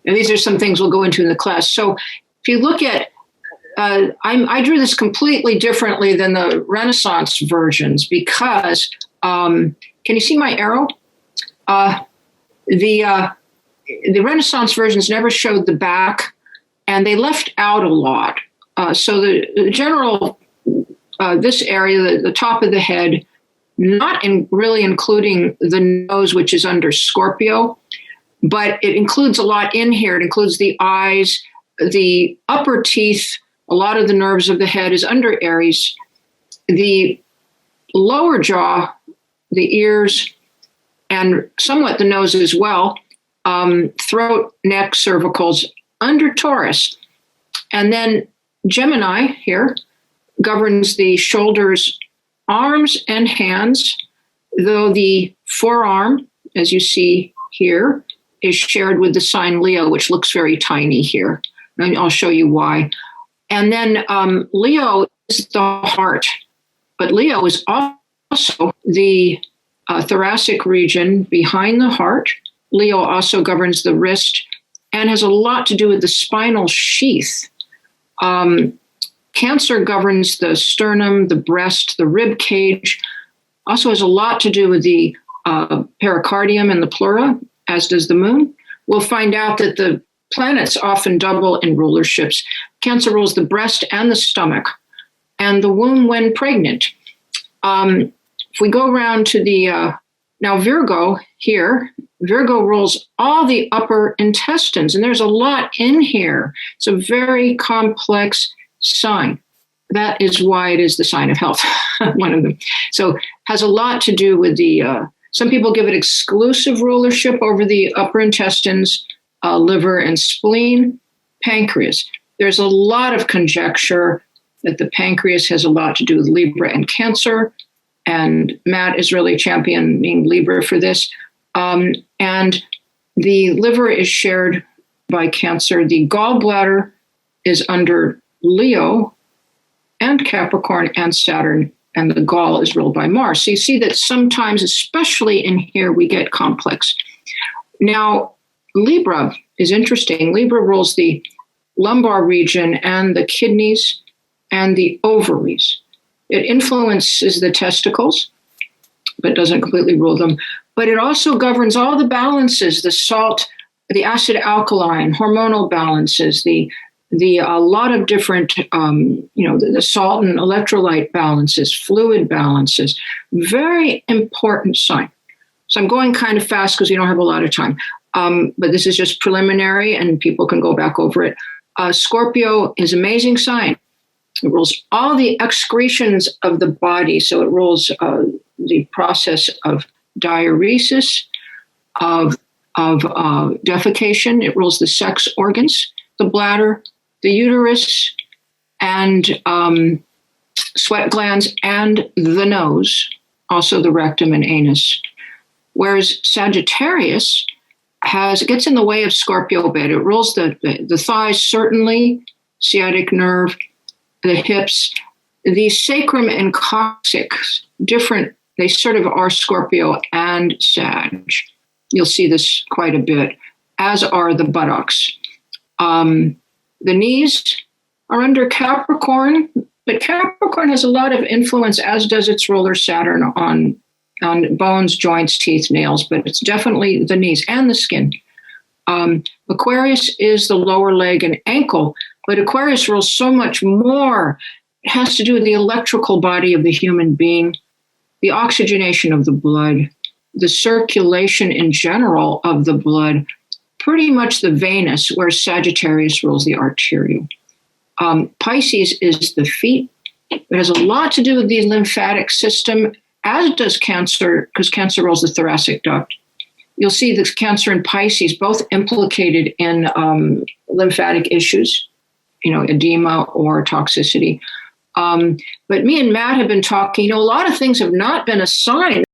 And these are some things we'll go into in the class. So if you look at, I drew this completely differently than the Renaissance versions because, can you see my arrow? The Renaissance versions never showed the back, and they left out a lot. So the general, this area, the top of the head, not really including the nose, which is under Scorpio, but it includes a lot in here. It includes the eyes, the upper teeth. A lot of the nerves of the head is under Aries. The lower jaw, the ears, and somewhat the nose as well, throat, neck, cervicals, under Taurus. And then Gemini here governs the shoulders, arms, and hands, though the forearm, as you see here, is shared with the sign Leo, which looks very tiny here. And I'll show you why. And then Leo is the heart, but Leo is also the thoracic region behind the heart. Leo also governs the wrist and has a lot to do with the spinal sheath. Cancer governs the sternum, the breast, the rib cage, also has a lot to do with the pericardium and the pleura, as does the moon. We'll find out that the planets often double in rulerships. Cancer rules the breast and the stomach and the womb when pregnant. If we go around to the, now Virgo here, Virgo rules all the upper intestines, and there's a lot in here. It's a very complex sign. That is why it is the sign of health, one of them. So has a lot to do with the, some people give it exclusive rulership over the upper intestines, liver and spleen, pancreas. There's a lot of conjecture that the pancreas has a lot to do with Libra and Cancer, and Matt is really championing Libra for this. And the liver is shared by Cancer. The gallbladder is under Leo and Capricorn and Saturn, and the gall is ruled by Mars. So you see that sometimes, especially in here, we get complex. Now, Libra is interesting. Libra rules the lumbar region and the kidneys and the ovaries. It influences the testicles, but doesn't completely rule them. But it also governs all the balances, the salt, the acid alkaline, hormonal balances, the a lot of different, the salt and electrolyte balances, fluid balances. Very important sign. So I'm going kind of fast because we don't have a lot of time. But this is just preliminary and people can go back over it. Scorpio is an amazing sign. It rules all the excretions of the body. So it rules the process of diuresis, of defecation. It rules the sex organs, the bladder, the uterus, and sweat glands, and the nose, also the rectum and anus. Whereas Sagittarius gets in the way of Scorpio a bit. It rules the thighs, certainly, sciatic nerve, the hips, the sacrum and coccyx, different. They sort of are Scorpio and Sag. You'll see this quite a bit, as are the buttocks. The knees are under Capricorn, but Capricorn has a lot of influence, as does its ruler Saturn, on bones, joints, teeth, nails, but it's definitely the knees and the skin. Aquarius is the lower leg and ankle, but Aquarius rules so much more. It has to do with the electrical body of the human being, the oxygenation of the blood, the circulation in general of the blood, pretty much the venous, where Sagittarius rules the arterial. Pisces is the feet. It has a lot to do with the lymphatic system, as does Cancer, because Cancer rules the thoracic duct. You'll see this Cancer and Pisces both implicated in lymphatic issues, edema or toxicity. But me and Matt have been talking, a lot of things have not been assigned.